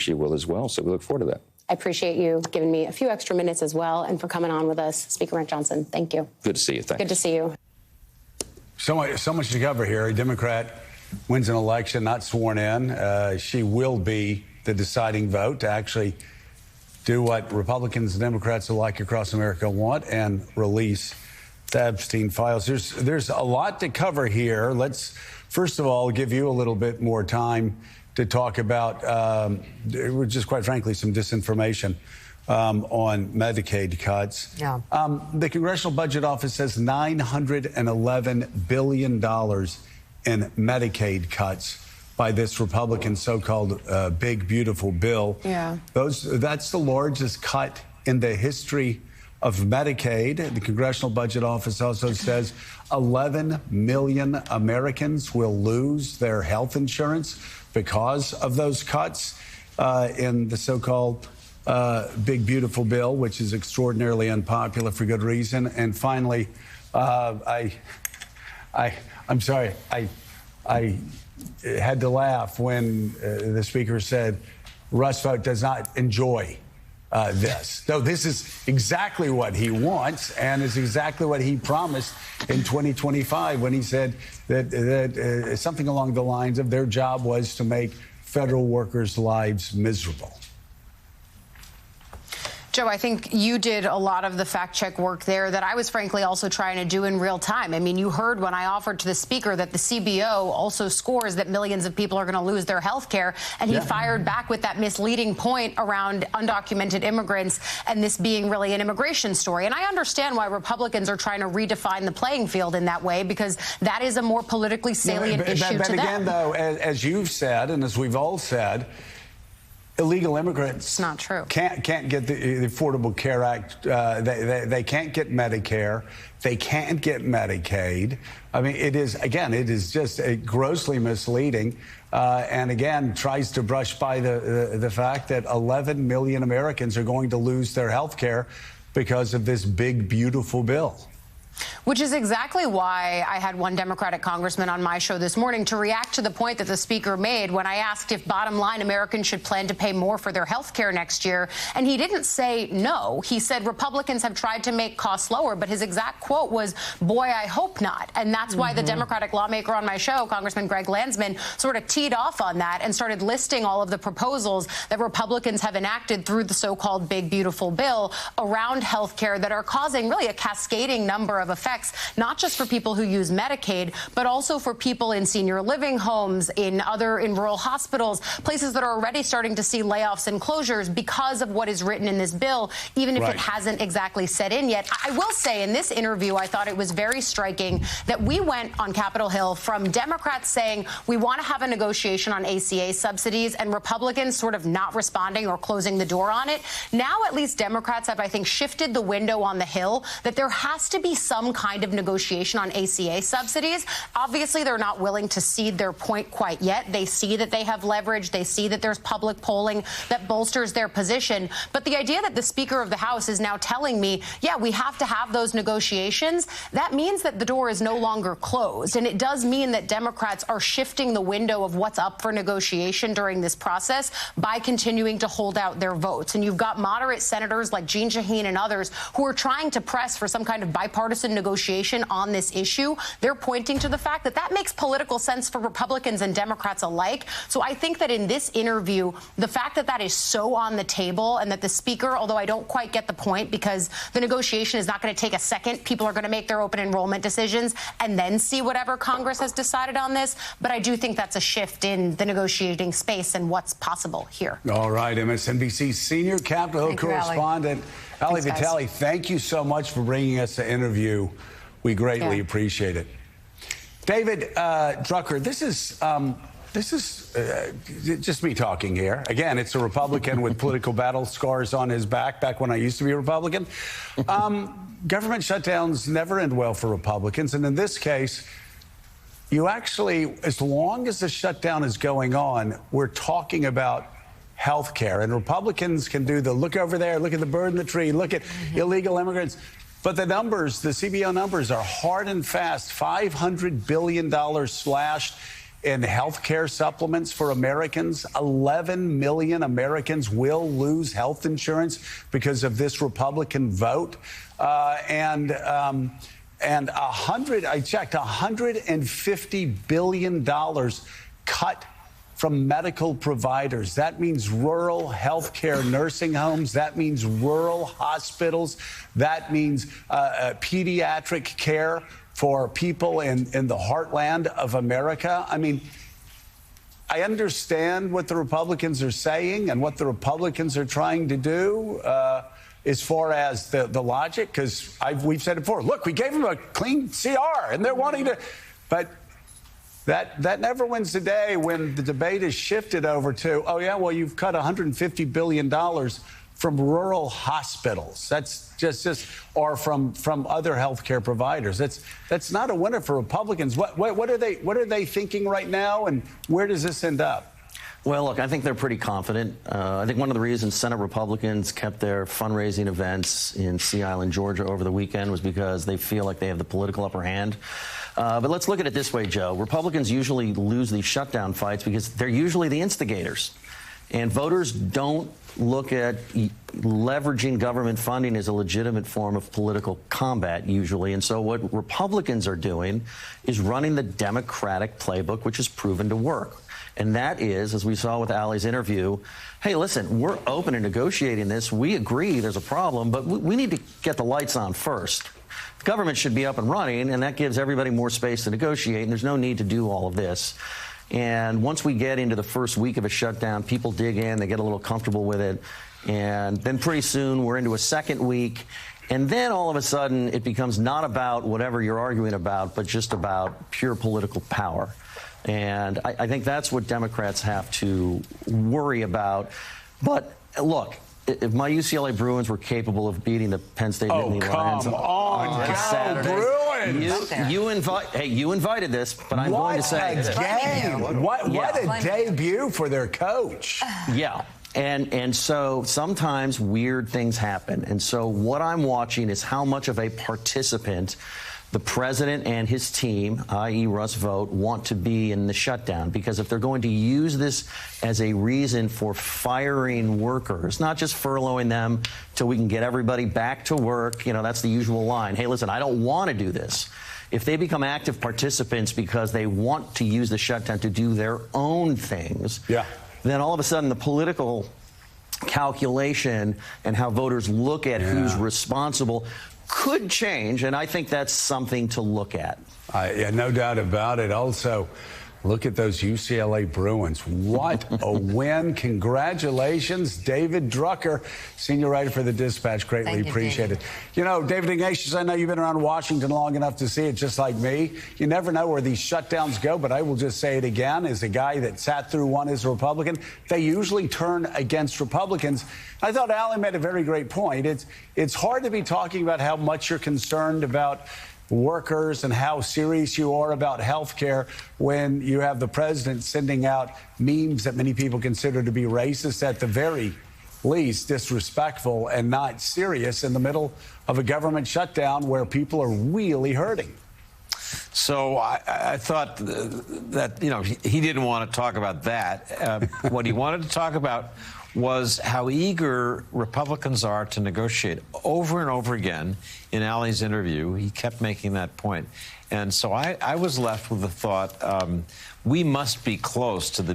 she will as well. So we look forward to that. I appreciate you giving me a few extra minutes as well and for coming on with us. Speaker Mike Johnson, thank you. Good to see you. Thanks. Good to see you. So much to cover here. A Democrat wins an election, not sworn in. She will be the deciding vote to actually do what Republicans and Democrats alike across America want and release the Epstein files. There's a lot to cover here. Let's first of all give you a little bit more time to talk about just quite frankly some disinformation on Medicaid cuts. Yeah. The Congressional Budget Office says $911 billion in Medicaid cuts by this Republican so-called big, beautiful bill. Yeah. That's the largest cut in the history of Medicaid. The Congressional Budget Office also says 11 million Americans will lose their health insurance because of those cuts in the so-called big, beautiful bill, which is extraordinarily unpopular for good reason. And finally, I'm sorry, I had to laugh when the speaker said Russ Vought does not enjoy this. So this is exactly what he wants and is exactly what he promised in 2025 when he said that something along the lines of their job was to make federal workers' lives miserable. Joe, I think you did a lot of the fact check work there that I was frankly also trying to do in real time. I mean, you heard when I offered to the speaker that the CBO also scores that millions of people are going to lose their health care. And he fired back with that misleading point around undocumented immigrants and this being really an immigration story. And I understand why Republicans are trying to redefine the playing field in that way, because that is a more politically salient issue to them. But again, though, as you've said, and as we've all said, illegal immigrants it's not true. Can't get the Affordable Care Act. They can't get Medicare. They can't get Medicaid. I mean, it is just grossly misleading. And again, tries to brush by the fact that 11 million Americans are going to lose their health care because of this big, beautiful bill. Which is exactly why I had one Democratic congressman on my show this morning to react to the point that the speaker made when I asked if bottom line Americans should plan to pay more for their health care next year. And he didn't say no. He said Republicans have tried to make costs lower. But his exact quote was, boy, I hope not. And that's why the Democratic lawmaker on my show, Congressman Greg Landsman, sort of teed off on that and started listing all of the proposals that Republicans have enacted through the so-called big, beautiful bill around health care that are causing really a cascading number of effects, not just for people who use Medicaid, but also for people in senior living homes, in rural hospitals, places that are already starting to see layoffs and closures because of what is written in this bill, even if it hasn't exactly set in yet. I will say in this interview, I thought it was very striking that we went on Capitol Hill from Democrats saying we want to have a negotiation on ACA subsidies and Republicans sort of not responding or closing the door on it. Now at least Democrats have, I think, shifted the window on the Hill that there has to be some kind of negotiation on ACA subsidies. Obviously, they're not willing to cede their point quite yet. They see that they have leverage. They see that there's public polling that bolsters their position. But the idea that the Speaker of the House is now telling me, yeah, we have to have those negotiations, that means that the door is no longer closed. And it does mean that Democrats are shifting the window of what's up for negotiation during this process by continuing to hold out their votes. And you've got moderate senators like Jeanne Shaheen and others who are trying to press for some kind of bipartisan negotiation on this issue. They're pointing to the fact that that makes political sense for Republicans and Democrats alike. So I think that in this interview, the fact that that is so on the table and that the speaker, although I don't quite get the point because the negotiation is not going to take a second, people are going to make their open enrollment decisions and then see whatever Congress has decided on this. But I do think that's a shift in the negotiating space and what's possible here. All right, MSNBC senior Capitol Hill correspondent Ali Vitale, thank you so much for bringing us the interview. We greatly appreciate it. David Drucker, this is just me talking here. Again, it's a Republican with political battle scars on his back when I used to be a Republican. Government shutdowns never end well for Republicans. And in this case, you actually, as long as the shutdown is going on, we're talking about health care. And Republicans can do the look over there, look at the bird in the tree, look at illegal immigrants. But the numbers, the CBO numbers are hard and fast. $500 billion slashed in health care supplements for Americans. 11 million Americans will lose health insurance because of this Republican vote. And I checked, $150 billion cut from medical providers. That means rural health care nursing homes. That means rural hospitals. That means pediatric care for people in the heartland of America. I mean, I understand what the Republicans are saying and what the Republicans are trying to do as far as the logic, because we've said it before. Look, we gave them a clean CR, and they're wanting to, but that never wins the day when the debate is shifted over to, oh yeah, well, you've cut $150 billion from rural hospitals. That's just or from other healthcare providers. That's not a winner for Republicans. What are they thinking right now, and where does this end up? Well, look, I think they're pretty confident. I think one of the reasons Senate Republicans kept their fundraising events in Sea Island, Georgia over the weekend was because they feel like they have the political upper hand. But let's look at it this way, Joe. Republicans usually lose these shutdown fights because they're usually the instigators. And voters don't look at leveraging government funding as a legitimate form of political combat, usually. And so what Republicans are doing is running the Democratic playbook, which has proven to work. And that is, as we saw with Allie's interview, hey, listen, we're open to negotiating this. We agree there's a problem, but we need to get the lights on first. The government should be up and running, and that gives everybody more space to negotiate, and there's no need to do all of this. And once we get into the first week of a shutdown, people dig in, they get a little comfortable with it, and then pretty soon we're into a second week, and then all of a sudden it becomes not about whatever you're arguing about, but just about pure political power. And I think that's what Democrats have to worry about. But look, if my UCLA Bruins were capable of beating the Penn State Nittany Lions on Saturday, you invited this, but I'm going to say what a debut for their coach. Yeah. And so sometimes weird things happen. And so what I'm watching is how much of a participant the president and his team, i.e. Russ Vought, want to be in the shutdown. Because if they're going to use this as a reason for firing workers, not just furloughing them till we can get everybody back to work, you know, that's the usual line. Hey, listen, I don't want to do this. If they become active participants because they want to use the shutdown to do their own things, then all of a sudden the political calculation and how voters look at who's responsible could change, and I think that's something to look at. Yeah, no doubt about it. Also, look at those UCLA Bruins. What a win. Congratulations, David Drucker, senior writer for the Dispatch. Greatly appreciate it. You know, David Ignatius, I know you've been around Washington long enough to see it just like me. You never know where these shutdowns go, but I will just say it again. As a guy that sat through one as a Republican, they usually turn against Republicans. I thought Allie made a very great point. It's hard to be talking about how much you're concerned about workers and how serious you are about health care when you have the president sending out memes that many people consider to be racist, at the very least disrespectful and not serious, in the middle of a government shutdown where people are really hurting. So I thought that, you know, he didn't want to talk about that. What he wanted to talk about was how eager Republicans are to negotiate. Over and over again in Allie's interview, he kept making that point. And so I was left with the thought, we must be close to the